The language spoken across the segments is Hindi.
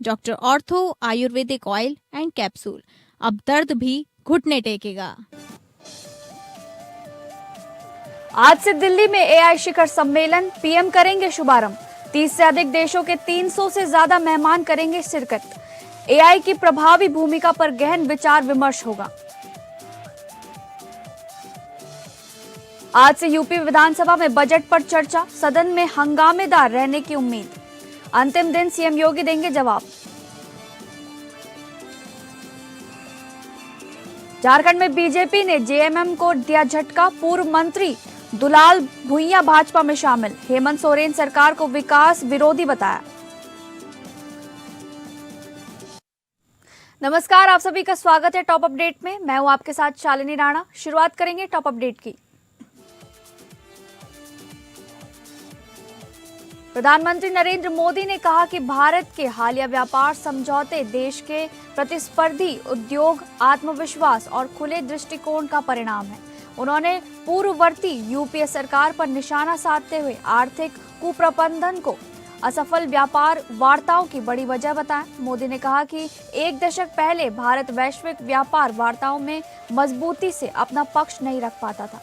Doctor ortho Ayurvedic oil and capsule, अब दर्द भी घुटने टेकेगा। आज से दिल्ली में एआई शिखर सम्मेलन, पीएम करेंगे शुभारंभ। 30 से अधिक देशों के 300 से ज्यादा मेहमान करेंगे शिरकत। एआई की प्रभावी भूमिका पर गहन विचार विमर्श होगा। आज से यूपी विधानसभा में बजट पर चर्चा, सदन में हंगामेदार रहने की उम्मीद। अंतिम दिन सीएम योगी देंगे जवाब। झारखंड में बीजेपी ने जेएमएम को दिया झटका, पूर्व मंत्री दुलाल भुइयां भाजपा में शामिल। हेमंत सोरेन सरकार को विकास विरोधी बताया। नमस्कार, आप सभी का स्वागत है टॉप अपडेट में। मैं हूं आपके साथ शालिनी राणा। शुरुआत करेंगे टॉप अपडेट की। प्रधानमंत्री नरेंद्र मोदी ने कहा कि भारत के हालिया व्यापार समझौते देश के प्रतिस्पर्धी उद्योग, आत्मविश्वास और खुले दृष्टिकोण का परिणाम है। उन्होंने पूर्ववर्ती यूपीए सरकार पर निशाना साधते हुए आर्थिक कुप्रबंधन को असफल व्यापार वार्ताओं की बड़ी वजह बताया। मोदी ने कहा कि एक दशक पहले भारत वैश्विक व्यापार वार्ताओं में मजबूती से अपना पक्ष नहीं रख पाता था।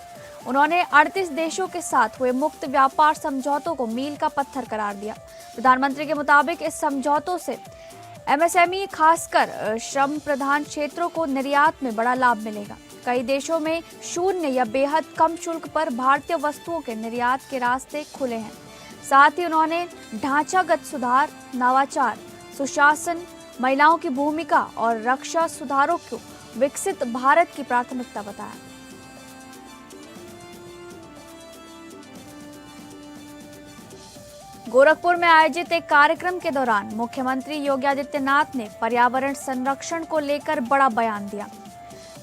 उन्होंने 38 देशों के साथ हुए मुक्त व्यापार समझौतों को मील का पत्थर करार दिया। प्रधानमंत्री के मुताबिक इस समझौतों से एमएसएमई, खासकर श्रम प्रधान क्षेत्रों को निर्यात में बड़ा लाभ मिलेगा। कई देशों में शून्य या बेहद कम शुल्क पर भारतीय वस्तुओं के निर्यात के रास्ते खुले हैं। साथ ही उन्होंने ढांचागत सुधार, नवाचार, सुशासन, महिलाओं की भूमिका और रक्षा सुधारों को विकसित भारत की प्राथमिकता बताया। गोरखपुर में आयोजित एक कार्यक्रम के दौरान मुख्यमंत्री योगी आदित्यनाथ ने पर्यावरण संरक्षण को लेकर बड़ा बयान दिया।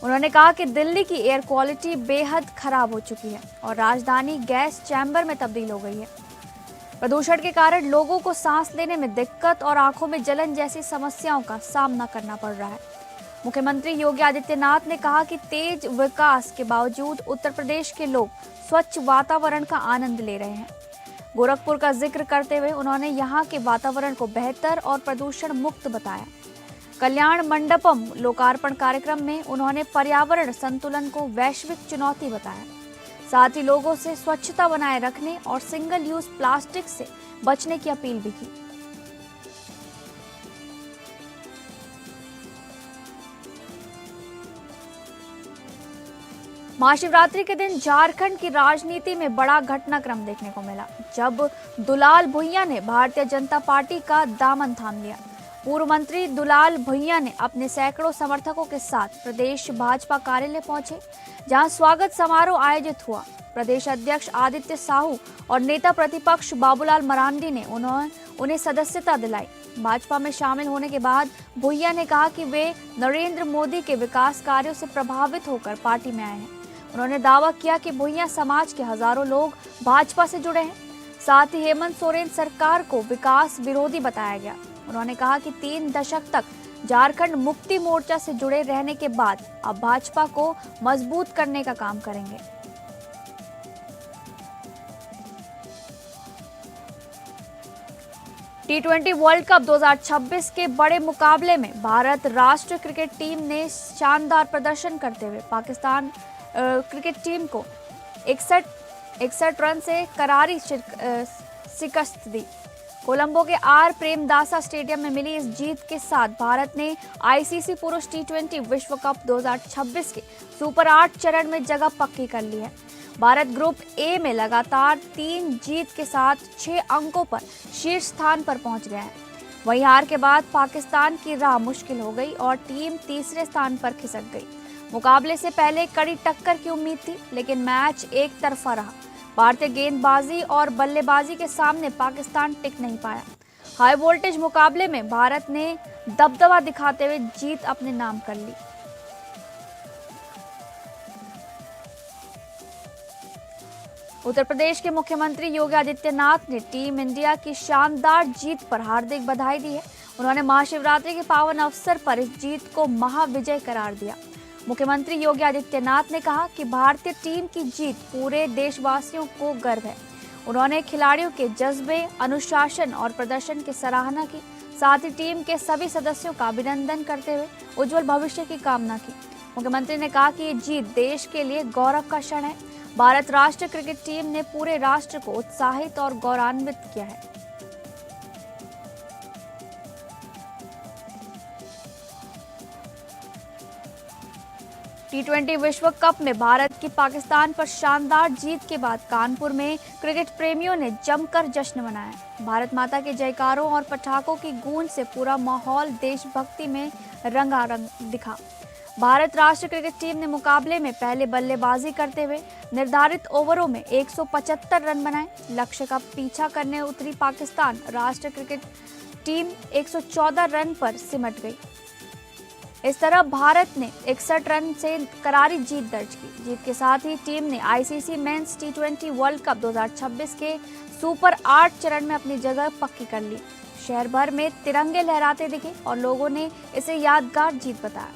उन्होंने कहा कि दिल्ली की एयर क्वालिटी बेहद खराब हो चुकी है और राजधानी गैस चैम्बर में तब्दील हो गई है। प्रदूषण के कारण लोगों को सांस लेने में दिक्कत और आंखों में जलन जैसी समस्याओं का सामना करना पड़ रहा है। मुख्यमंत्री योगी आदित्यनाथ ने कहा कि तेज विकास के बावजूद उत्तर प्रदेश के लोग स्वच्छ वातावरण का आनंद ले रहे हैं। गोरखपुर का जिक्र करते हुए उन्होंने यहाँ के वातावरण को बेहतर और प्रदूषण मुक्त बताया। कल्याण मंडपम लोकार्पण कार्यक्रम में उन्होंने पर्यावरण संतुलन को वैश्विक चुनौती बताया। साथ ही लोगों से स्वच्छता बनाए रखने और सिंगल यूज प्लास्टिक से बचने की अपील भी की। महाशिवरात्रि के दिन झारखंड की राजनीति में बड़ा घटनाक्रम देखने को मिला, जब दुलाल भुइयां ने भारतीय जनता पार्टी का दामन थाम लिया। पूर्व मंत्री दुलाल भुइयां ने अपने सैकड़ों समर्थकों के साथ प्रदेश भाजपा कार्यालय पहुंचे, जहां स्वागत समारोह आयोजित हुआ। प्रदेश अध्यक्ष आदित्य साहू और नेता प्रतिपक्ष बाबूलाल मरांडी ने उन्हें सदस्यता दिलाई। भाजपा में शामिल होने के बाद भुइयां ने कहा कि वे नरेंद्र मोदी के विकास कार्यों से प्रभावित होकर पार्टी में आए हैं। उन्होंने दावा किया कि भुइयां समाज के हजारों लोग भाजपा से जुड़े हैं। साथ ही हेमंत सोरेन सरकार को विकास विरोधी बताया गया। उन्होंने कहा कि 3 दशक तक झारखंड मुक्ति मोर्चा से जुड़े रहने के बाद अब भाजपा को मजबूत करने का काम करेंगे। T20 वर्ल्ड कप 2026 के बड़े मुकाबले में भारत राष्ट्रीय क्रिकेट टीम ने शानदार प्रदर्शन करते हुए पाकिस्तान क्रिकेट टीम को 61 रन से करारी शिकस्त दी। कोलंबो के आर प्रेमदासा स्टेडियम में मिली इस जीत के साथ भारत ने आईसीसी पुरुष T20 विश्व कप 2026 के सुपर 8 चरण में जगह पक्की कर ली है। भारत ग्रुप ए में लगातार 3 जीत के साथ 6 अंकों पर शीर्ष स्थान पर पहुंच गया है। वहीं हार के बाद पाकिस्तान की राह मुश्किल हो गई और टीम तीसरे स्थान पर खिसक गई। मुकाबले से पहले कड़ी टक्कर की उम्मीद थी, लेकिन मैच एक तरफा रहा। भारतीय गेंदबाजी और बल्लेबाजी के सामने पाकिस्तान टिक नहीं पाया। हाई वोल्टेज मुकाबले में भारत ने दबदबा दिखाते हुए जीत अपने नाम कर ली। उत्तर प्रदेश के मुख्यमंत्री योगी आदित्यनाथ ने टीम इंडिया की शानदार जीत पर हार्दिक बधाई दी है। उन्होंने महाशिवरात्रि के पावन अवसर पर इस जीत को महाविजय करार दिया। मुख्यमंत्री योगी आदित्यनाथ ने कहा कि भारतीय टीम की जीत पूरे देशवासियों को गर्व है। उन्होंने खिलाड़ियों के जज्बे, अनुशासन और प्रदर्शन की सराहना की। साथ ही टीम के सभी सदस्यों का अभिनंदन करते हुए उज्जवल भविष्य की कामना की। मुख्यमंत्री ने कहा कि ये जीत देश के लिए गौरव का क्षण है। भारत राष्ट्रीय क्रिकेट टीम ने पूरे राष्ट्र को उत्साहित और गौरवान्वित किया है। टी20 विश्व कप में भारत की पाकिस्तान पर शानदार जीत के बाद कानपुर में क्रिकेट प्रेमियों ने जमकर जश्न मनाया। भारत माता के जयकारों और पटाखों की गूंज से पूरा माहौल देशभक्ति में रंगारंग दिखा। भारत राष्ट्रीय क्रिकेट टीम ने मुकाबले में पहले बल्लेबाजी करते हुए निर्धारित ओवरों में 175 रन बनाए। लक्ष्य का पीछा करने उतरी पाकिस्तान राष्ट्रीय क्रिकेट टीम 114 रन पर सिमट गई। इस तरह भारत ने 61 रन से करारी जीत दर्ज की। जीत के साथ ही टीम ने आईसीसी मेंस टी20 वर्ल्ड कप 2026 के सुपर 8 चरण में अपनी जगह पक्की कर ली। शहर भर में तिरंगे लहराते दिखे और लोगों ने इसे यादगार जीत बताया।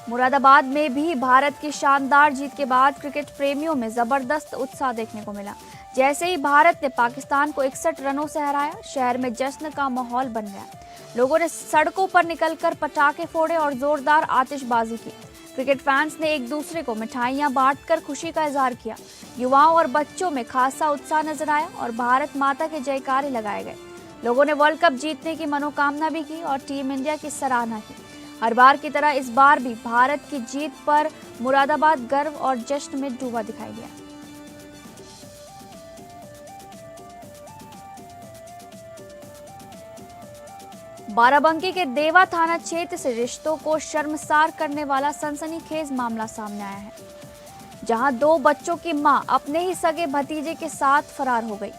मुरादाबाद में भी भारत की शानदार जीत के बाद क्रिकेट प्रेमियों में जबरदस्त उत्साह देखने को मिला। जैसे ही भारत ने पाकिस्तान को 61 रनों से हराया, शहर में जश्न का माहौल बन गया। लोगों ने सड़कों पर निकलकर पटाखे फोड़े और जोरदार आतिशबाजी की। क्रिकेट फैंस ने एक दूसरे को मिठाइयां बांटकर खुशी का इजहार किया। युवाओं और बच्चों में खासा उत्साह नजर आया और भारत माता के जयकारे लगाए गए। लोगों ने वर्ल्ड कप जीतने की मनोकामना भी की और टीम इंडिया की सराहना की। हर बार की तरह इस बार भी भारत की जीत पर मुरादाबाद गर्व और जश्न में डूबा दिखाई दिया। बाराबंकी के देवा थाना क्षेत्र से रिश्तों को शर्मसार करने वाला सनसनीखेज मामला सामने आया है, जहां 2 बच्चों की मां अपने ही सगे भतीजे के साथ फरार हो गई।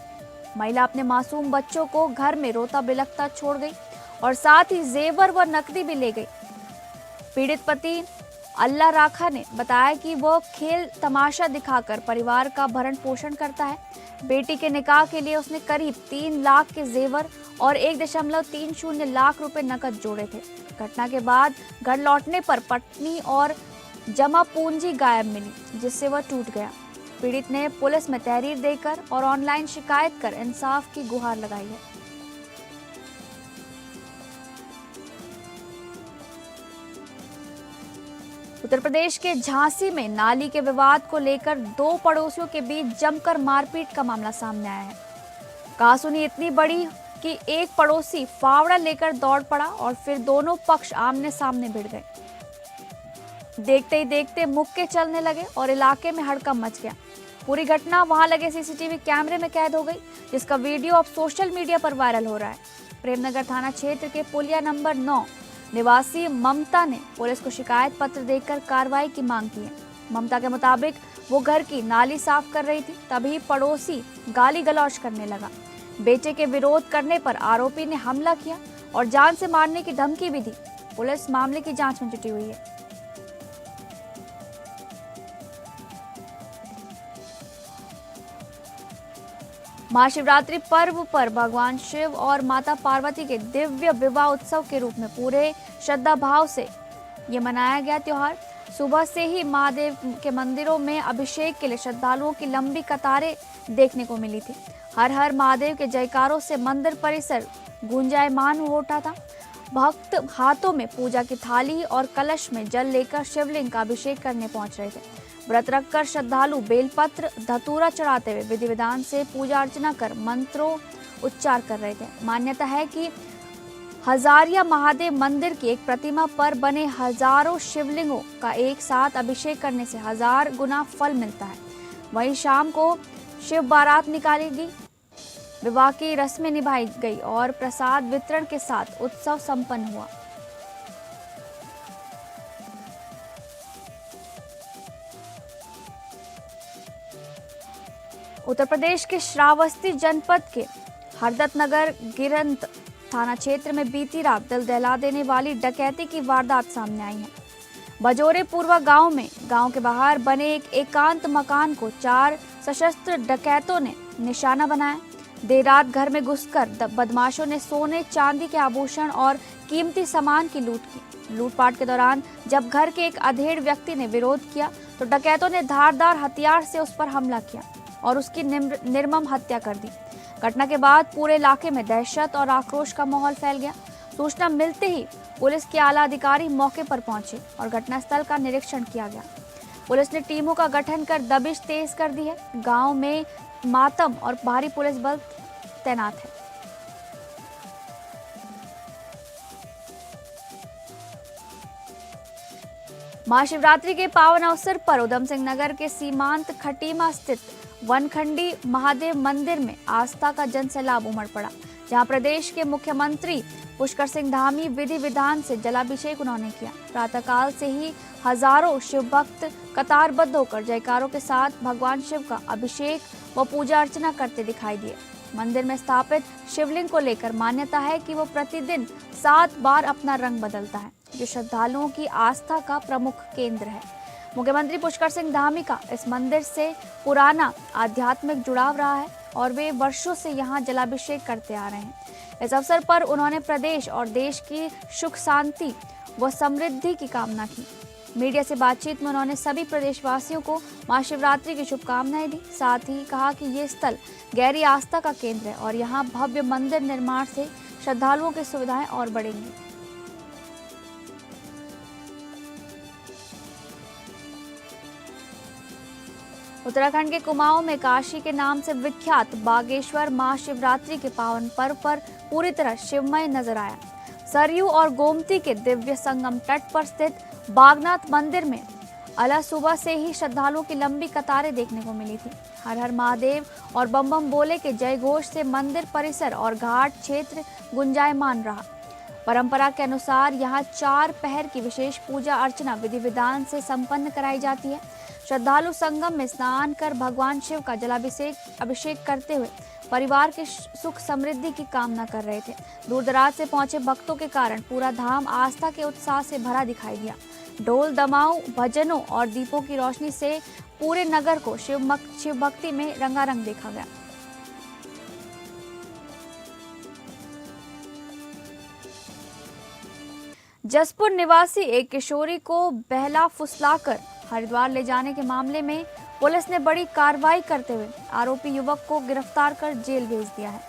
महिला अपने मासूम बच्चों को घर में रोता बिलखता छोड़ गई और साथ ही जेवर व नकदी भी ले गई। पीड़ित पति अल्लाह राखा ने बताया कि वह खेल तमाशा दिखाकर परिवार का भरण पोषण करता है। बेटी के निकाह के लिए उसने करीब 3 लाख के जेवर और 1.30 लाख रुपए नकद जोड़े थे। घटना के बाद घर लौटने पर पत्नी और जमा पूंजी गायब मिली, जिससे वह टूट गया। पीड़ित ने पुलिस में तहरीर देकर और ऑनलाइन शिकायत कर इंसाफ की गुहार लगाई है। उत्तर प्रदेश के झांसी में नाली के विवाद को लेकर 2 पड़ोसियों के बीच जमकर मारपीट का मामला सामने आया है। कहासुनी इतनी बड़ी कि एक पड़ोसी फावड़ा लेकर दौड़ पड़ा और फिर दोनों पक्ष आमने सामने भिड़ गए। देखते ही देखते मुक्के चलने लगे और इलाके में हड़कंप मच गया। पूरी घटना वहां लगे सीसीटीवी कैमरे में कैद हो गई, जिसका वीडियो अब सोशल मीडिया पर वायरल हो रहा है। प्रेमनगर थाना क्षेत्र के पुलिया नंबर 9 निवासी ममता ने पुलिस को शिकायत पत्र देकर कार्रवाई की मांग की है। ममता के मुताबिक वो घर की नाली साफ कर रही थी, तभी पड़ोसी गाली गलौज करने लगा। बेटे के विरोध करने पर आरोपी ने हमला किया और जान से मारने की धमकी भी दी। पुलिस मामले की जांच में जुटी हुई है। महाशिवरात्रि पर्व पर भगवान शिव और माता पार्वती के दिव्य विवाह उत्सव के रूप में पूरे श्रद्धा भाव से ये मनाया गया त्योहार। सुबह से ही महादेव के मंदिरों में अभिषेक के लिए श्रद्धालुओं की लंबी कतारें देखने को मिली थी। हर हर महादेव के जयकारों से मंदिर परिसर गूंजायमान हो उठा था। भक्त हाथों में पूजा की थाली और कलश में जल लेकर शिवलिंग का अभिषेक करने पहुंच रहे थे। व्रत रखकर श्रद्धालु बेलपत्र धतूरा चढ़ाते हुए विधि विधान से पूजा अर्चना कर मंत्रों उच्चार कर रहे थे। मान्यता है कि हजारिया महादेव मंदिर की एक प्रतिमा पर बने हजारों शिवलिंगों का एक साथ अभिषेक करने से 1000 गुना फल मिलता है। वहीं शाम को शिव बारात निकाली गई, विवाह की रस्में निभाई गई और प्रसाद वितरण के साथ उत्सव संपन्न हुआ। उत्तर प्रदेश के श्रावस्ती जनपद के हरदत्त नगर गिरंत थाना क्षेत्र में बीती रात दिल दहला देने वाली डकैती की वारदात सामने आई है। बजोरे पूर्वा गांव में गांव के बाहर बने एक एकांत मकान को 4 सशस्त्र डकैतों ने निशाना बनाया। देर रात घर में घुसकर बदमाशों ने सोने चांदी के आभूषण और कीमती सामान की लूट की। लूटपाट के दौरान जब घर के एक अधेड़ व्यक्ति ने विरोध किया तो डकैतों ने धारदार हथियार से उस पर हमला किया। और उसकी निर्मम हत्या कर दी। घटना के बाद पूरे इलाके में दहशत और आक्रोश का माहौल फैल गया। सूचना मिलते ही पुलिस के आला अधिकारी मौके पर पहुंचे और घटनास्थल का निरीक्षण किया गया। पुलिस ने टीमों का गठन कर दबिश तेज कर दी है। गांव में मातम और भारी पुलिस बल तैनात है। महाशिवरात्रि के पावन अवसर पर उधम सिंह नगर के सीमांत खटीमा स्थित वनखंडी महादेव मंदिर में आस्था का जनसैलाब उमड़ पड़ा, जहां प्रदेश के मुख्यमंत्री पुष्कर सिंह धामी विधि विधान से जलाभिषेक उन्होंने किया। प्रातःकाल से ही हजारों शिव भक्त कतारबद्ध होकर जयकारों के साथ भगवान शिव का अभिषेक व पूजा अर्चना करते दिखाई दिए। मंदिर में स्थापित शिवलिंग को लेकर मान्यता है कि वो प्रतिदिन 7 बार अपना रंग बदलता है, जो श्रद्धालुओं की आस्था का प्रमुख केंद्र है। मुख्यमंत्री पुष्कर सिंह धामी का इस मंदिर से पुराना आध्यात्मिक जुड़ाव रहा है और वे वर्षों से यहाँ जलाभिषेक करते आ रहे हैं। इस अवसर पर उन्होंने प्रदेश और देश की सुख शांति व समृद्धि की कामना की। मीडिया से बातचीत में उन्होंने सभी प्रदेशवासियों को महाशिवरात्रि की शुभकामनाएं दी। साथ ही कहा कि ये स्थल गहरी आस्था का केंद्र है और यहाँ भव्य मंदिर निर्माण से श्रद्धालुओं की सुविधाएं और बढ़ेंगी। उत्तराखंड के कुमाऊं में काशी के नाम से विख्यात बागेश्वर महाशिवरात्रि के पावन पर्व पर पूरी तरह शिवमय नजर आया। सरयू और गोमती के दिव्य संगम तट पर स्थित बागनाथ मंदिर में अला सुबह से ही श्रद्धालुओं की लंबी कतारें देखने को मिली थी। हर हर महादेव और बम बम बोले के जय घोष से मंदिर परिसर और घाट क्षेत्र गुंजायमान रहा। परंपरा के अनुसार यहाँ 4 पहर की विशेष पूजा अर्चना विधि विधान से संपन्न कराई जाती है। श्रद्धालु संगम में स्नान कर भगवान शिव का अभिषेक करते हुए परिवार की सुख समृद्धि की कामना कर रहे थे। दूर दराज से पहुंचे भक्तों के कारण पूरा धाम आस्था के उत्साह से भरा दिखाई दिया। ढोल दमाऊ, भजनों और दीपों की रोशनी से पूरे नगर को शिव भक्ति में रंगारंग देखा गया। जसपुर निवासी एक किशोरी को बहला फुसलाकर हरिद्वार ले जाने के मामले में पुलिस ने बड़ी कार्रवाई करते हुए आरोपी युवक को गिरफ्तार कर जेल भेज दिया है।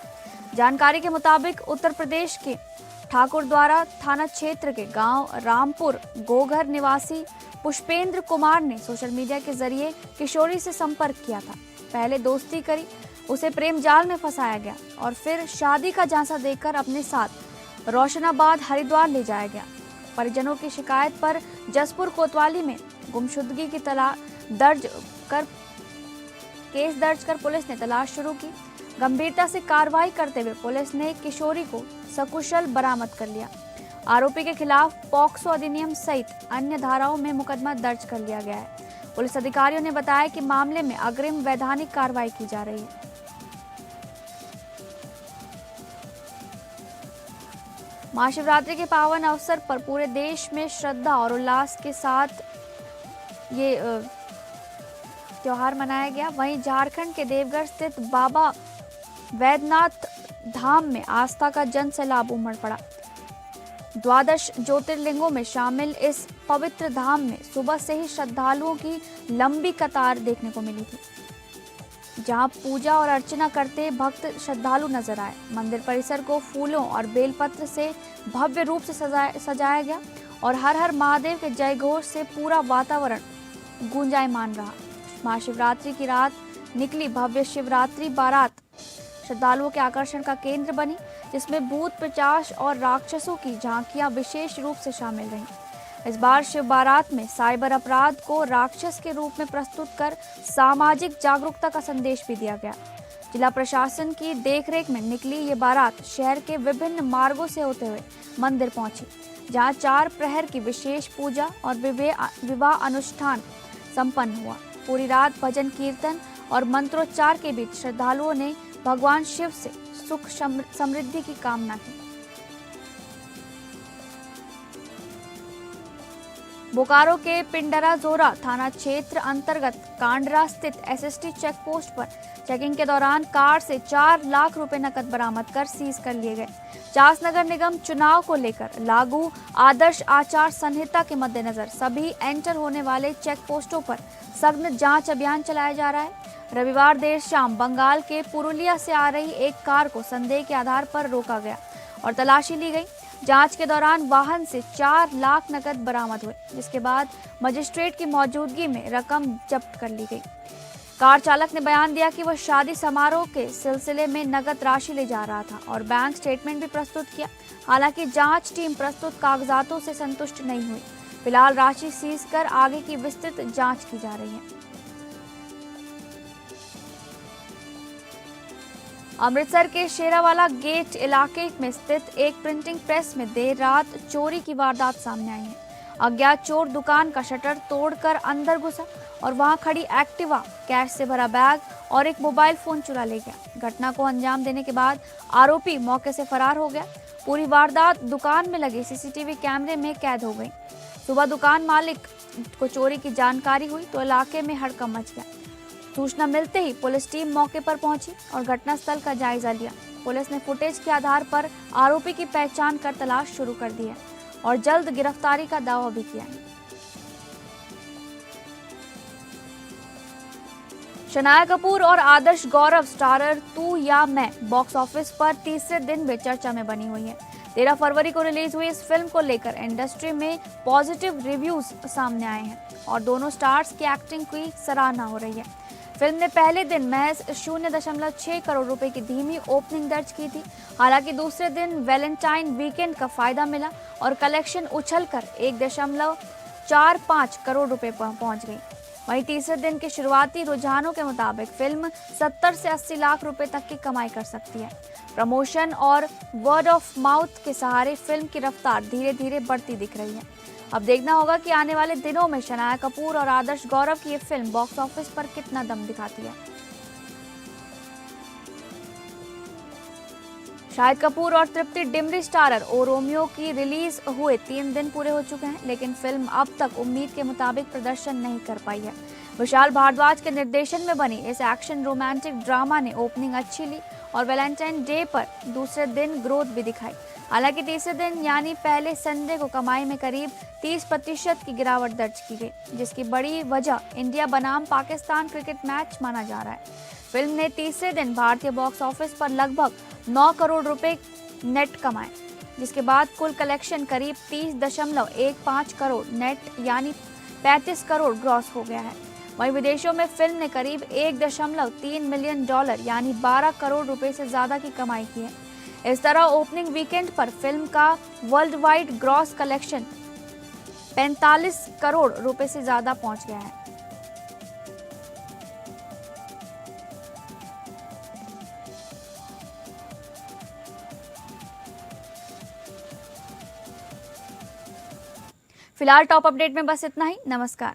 जानकारी के मुताबिक उत्तर प्रदेश के ठाकुरद्वारा थाना क्षेत्र के गांव रामपुर गोघर निवासी पुष्पेंद्र कुमार ने सोशल मीडिया के जरिए किशोरी से संपर्क किया था। पहले दोस्ती करी, उसे प्रेम जाल में फंसाया गया और फिर शादी का झांसा देकर अपने साथ रोशनाबाद हरिद्वार ले जाया गया। परिजनों की शिकायत पर जसपुर कोतवाली में गुमशुदगी की केस दर्ज कर पुलिस ने तलाश शुरू की। गंभीरता से कार्रवाई करते हुए पुलिस ने किशोरी को सकुशल बरामद कर लिया। आरोपी के खिलाफ पॉक्सो अधिनियम सहित अन्य धाराओं में मुकदमा दर्ज कर लिया गया है। पुलिस अधिकारियों ने बताया कि मामले में अग्रिम वैधानिक कार्रवाई की जा रही है। महाशिवरात्रि के पावन अवसर पर पूरे देश में श्रद्धा और उल्लास के साथ ये त्योहार मनाया गया। वहीं झारखंड के देवघर स्थित बाबा वैद्यनाथ धाम में आस्था का जन सैलाब उमड़ पड़ा। 12 ज्योतिर्लिंगों में शामिल इस पवित्र धाम में सुबह से ही श्रद्धालुओं की लंबी कतार देखने को मिली थी, जहां पूजा और अर्चना करते भक्त श्रद्धालु नजर आए। मंदिर परिसर को फूलों और बेलपत्र से भव्य रूप से सजाया गया और हर हर महादेव के जय घोष से पूरा वातावरण गूंजायमान रहा। महाशिवरात्रि की रात निकली भव्य शिवरात्रि बारात श्रद्धालुओं के आकर्षण का केंद्र बनी, जिसमें भूत पिशाच और राक्षसों की झांकियां विशेष रूप से शामिल रहीं। इस बार शिव बारात में साइबर अपराध को राक्षस के रूप में प्रस्तुत कर सामाजिक जागरूकता का संदेश भी दिया गया। जिला प्रशासन की देखरेख में निकली ये बारात शहर के विभिन्न मार्गों से होते हुए मंदिर पहुंची, जहां 4 प्रहर की विशेष पूजा और विवाह अनुष्ठान संपन्न हुआ। पूरी रात भजन कीर्तन और मंत्रोच्चार के बीच श्रद्धालुओं ने भगवान शिव से सुख समृद्धि की कामना की। बोकारो के पिंडरा जोरा थाना क्षेत्र अंतर्गत कांडरा स्थित एसएसटी चेक पोस्ट पर चेकिंग के दौरान कार से 4 लाख रुपए नकद बरामद कर सीज कर लिए गए। चास नगर निगम चुनाव को लेकर लागू आदर्श आचार संहिता के मद्देनजर सभी एंटर होने वाले चेक पोस्टों पर सघन जांच अभियान चलाया जा रहा है। रविवार देर शाम बंगाल के पुरुलिया से आ रही एक कार को संदेह के आधार पर रोका गया और तलाशी ली गई। जांच के दौरान वाहन से 4 लाख नकद बरामद हुए, जिसके बाद मजिस्ट्रेट की मौजूदगी में रकम जब्त कर ली गई। कार चालक ने बयान दिया कि वह शादी समारोह के सिलसिले में नकद राशि ले जा रहा था और बैंक स्टेटमेंट भी प्रस्तुत किया। हालांकि जांच टीम प्रस्तुत कागजातों से संतुष्ट नहीं हुई। फिलहाल राशि सीज कर आगे की विस्तृत जांच की जा रही है। अमृतसर के शेरावाला गेट इलाके में स्थित एक प्रिंटिंग प्रेस में देर रात चोरी की वारदात सामने आई है। अज्ञात चोर दुकान का शटर तोड़कर अंदर घुसा और वहां खड़ी एक्टिवा, कैश से भरा बैग और एक मोबाइल फोन चुरा ले गया। घटना को अंजाम देने के बाद आरोपी मौके से फरार हो गया। पूरी वारदात दुकान में लगे सीसीटीवी कैमरे में कैद हो गई। सुबह दुकान मालिक को चोरी की जानकारी हुई तो इलाके में हड़कंप मच गया। सूचना मिलते ही पुलिस टीम मौके पर पहुंची और घटनास्थल का जायजा लिया। पुलिस ने फुटेज के आधार पर आरोपी की पहचान कर तलाश शुरू कर दी है और जल्द गिरफ्तारी का दावा भी किया है। शनाया कपूर और आदर्श गौरव स्टारर तू या मैं बॉक्स ऑफिस पर तीसरे दिन भी चर्चा में बनी हुई है। 13 फरवरी को रिलीज हुई इस फिल्म को लेकर इंडस्ट्री में पॉजिटिव रिव्यूज सामने आए हैं और दोनों स्टार्स की एक्टिंग की सराहना हो रही है। फिल्म ने पहले दिन महज 0.6 करोड़ रुपए की धीमी ओपनिंग दर्ज की थी। हालांकि दूसरे दिन वैलेंटाइन वीकेंड का फायदा मिला और कलेक्शन उछलकर 1.45 करोड़ रुपए पहुंच गई। वहीं तीसरे दिन के शुरुआती रुझानों के मुताबिक फिल्म 70 से 80 लाख रुपए तक की कमाई कर सकती है। प्रमोशन और वर्ड ऑफ माउथ के सहारे फिल्म की रफ्तार धीरे धीरे बढ़ती दिख रही है। अब देखना होगा कि आने वाले दिनों में शनाया कपूर और आदर्श गौरव की ये फिल्म बॉक्स ऑफिस पर कितना दम दिखाती है। शाहिद कपूर और तृप्ति डिमरी स्टारर ओ रोमियो की रिलीज हुए 3 दिन पूरे हो चुके हैं, लेकिन फिल्म अब तक उम्मीद के मुताबिक प्रदर्शन नहीं कर पाई है। विशाल भारद्वाज के निर्देशन में बनी इस एक्शन रोमांटिक ड्रामा ने ओपनिंग अच्छी ली और वैलेंटाइन डे पर दूसरे दिन ग्रोथ भी दिखाई। हालांकि तीसरे दिन यानी पहले संडे को कमाई में करीब 30% की गिरावट दर्ज की गई, जिसकी बड़ी वजह इंडिया बनाम पाकिस्तान क्रिकेट मैच माना जा रहा है। फिल्म ने तीसरे दिन भारतीय बॉक्स ऑफिस पर लगभग 9 करोड़ रुपए नेट कमाए, जिसके बाद कुल कलेक्शन करीब 30.15 करोड़ नेट यानी 35 करोड़ ग्रॉस हो गया है। वहीं विदेशों में फिल्म ने करीब $1.3 मिलियन यानी 12 करोड़ रुपए से ज्यादा की कमाई की है। इस तरह ओपनिंग वीकेंड पर फिल्म का world wide gross collection 45 crore रुपए से ज्यादा पहुंच गया है। फिलहाल टॉप अपडेट में बस इतना ही। नमस्कार।